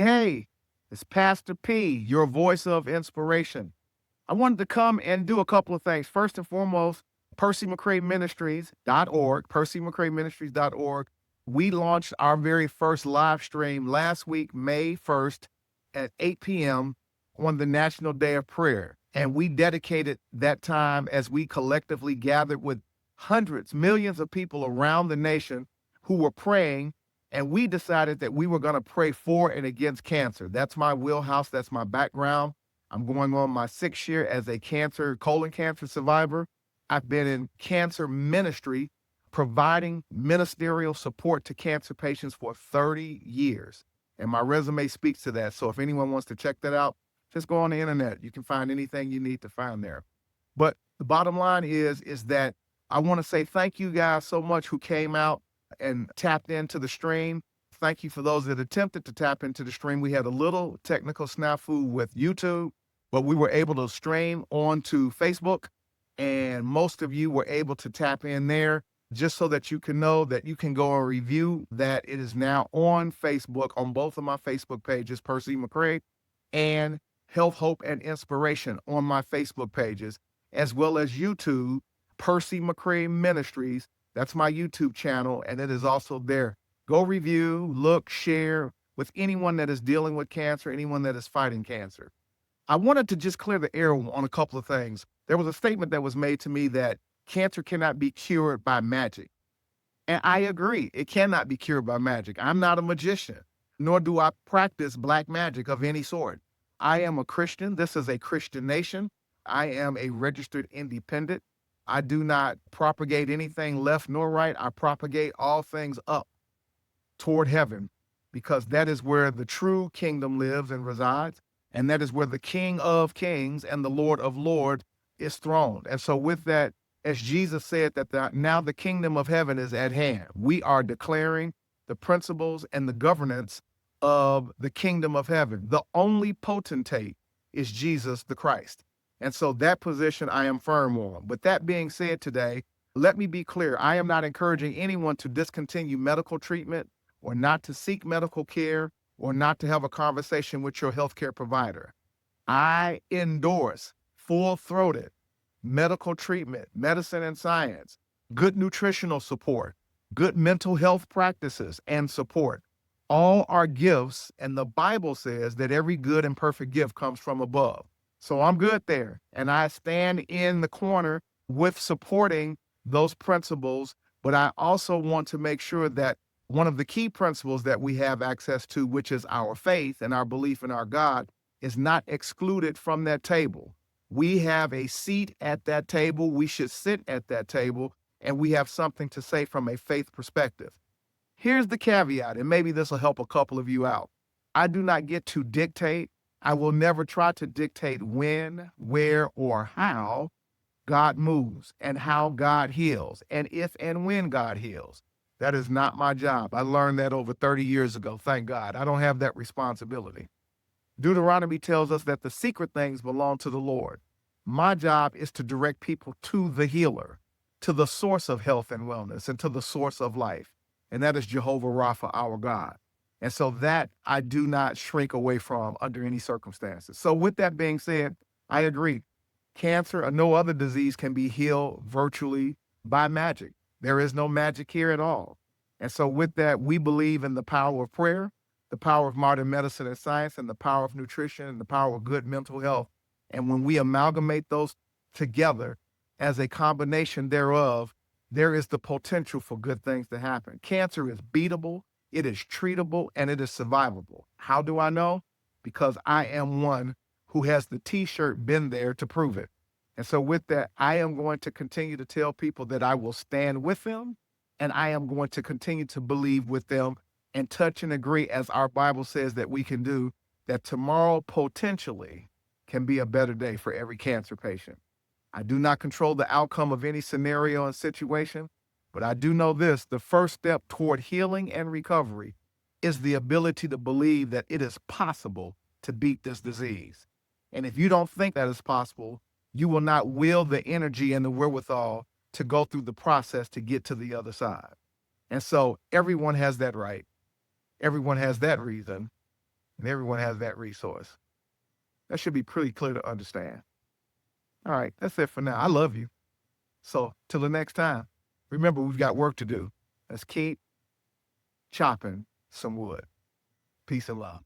Hey, it's Pastor P, your voice of inspiration. I wanted to come and do a couple of things. First and foremost, PercyMcCraeMinistries.org. We launched our very first live stream last week, May 1st at 8 p.m. on the National Day of Prayer. And we dedicated that time as we collectively gathered with hundreds, millions of people around the nation who were praying, and we decided that we were going to pray for and against cancer. That's my wheelhouse. That's my background. I'm going on my 6th year as a colon cancer survivor. I've been in cancer ministry, providing ministerial support to cancer patients for 30 years. And my resume speaks to that. So if anyone wants to check that out, just go on the internet. You can find anything you need to find there. But the bottom line is that I want to say thank you guys so much who came out and tapped into the stream. Thank you for those that attempted to tap into the stream. We had a little technical snafu with YouTube, but we were able to stream onto Facebook, and most of you were able to tap in there. Just so that you can know that you can go and review that it is now on Facebook, on both of my Facebook pages, Percy McCrae and Health, Hope, and Inspiration on my Facebook pages, as well as YouTube, Percy McCrae Ministries. That's my YouTube channel, and it is also there. Go review, look, share with anyone that is dealing with cancer, anyone that is fighting cancer. I wanted to just clear the air on a couple of things. There was a statement that was made to me that cancer cannot be cured by magic. And I agree, it cannot be cured by magic. I'm not a magician, nor do I practice black magic of any sort. I am a Christian. This is a Christian nation. I am a registered independent. I do not propagate anything left nor right. I propagate all things up toward heaven, because that is where the true kingdom lives and resides. And that is where the King of Kings and the Lord of Lords is throned. And so with that, as Jesus said that now the kingdom of heaven is at hand, we are declaring the principles and the governance of the kingdom of heaven. The only potentate is Jesus the Christ. And so that position I am firm on. With that being said today, let me be clear. I am not encouraging anyone to discontinue medical treatment or not to seek medical care or not to have a conversation with your healthcare provider. I endorse full-throated medical treatment, medicine and science, good nutritional support, good mental health practices and support. All are gifts, and the Bible says that every good and perfect gift comes from above. So I'm good there, and I stand in the corner with supporting those principles, but I also want to make sure that one of the key principles that we have access to, which is our faith and our belief in our God, is not excluded from that table. We have a seat at that table. We should sit at that table, and we have something to say from a faith perspective. Here's the caveat, and maybe this will help a couple of you out. I do not get to dictate. I will never try to dictate when, where, or how God moves and how God heals and if and when God heals. That is not my job. I learned that over 30 years ago. Thank God. I don't have that responsibility. Deuteronomy tells us that the secret things belong to the Lord. My job is to direct people to the healer, to the source of health and wellness, and to the source of life. And that is Jehovah Rapha, our God. And so that I do not shrink away from under any circumstances. So with that being said, I agree. Cancer or no other disease can be healed virtually by magic. There is no magic here at all. And so with that, we believe in the power of prayer, the power of modern medicine and science, and the power of nutrition, and the power of good mental health. And when we amalgamate those together as a combination thereof, there is the potential for good things to happen. Cancer is beatable, it is treatable, and it is survivable. How do I know? Because I am one who has the t-shirt been there to prove it. And so with that, I am going to continue to tell people that I will stand with them, and I am going to continue to believe with them and touch and agree, as our Bible says that we can do, that tomorrow potentially can be a better day for every cancer patient. I do not control the outcome of any scenario and situation, but I do know this: the first step toward healing and recovery is the ability to believe that it is possible to beat this disease. And if you don't think that is possible, you will not will the energy and the wherewithal to go through the process to get to the other side. And so everyone has that right. Everyone has that reason. and everyone has that resource. That should be pretty clear to understand. All right, that's it for now. I love you. So till the next time, remember we've got work to do. Let's keep chopping some wood. Peace and love.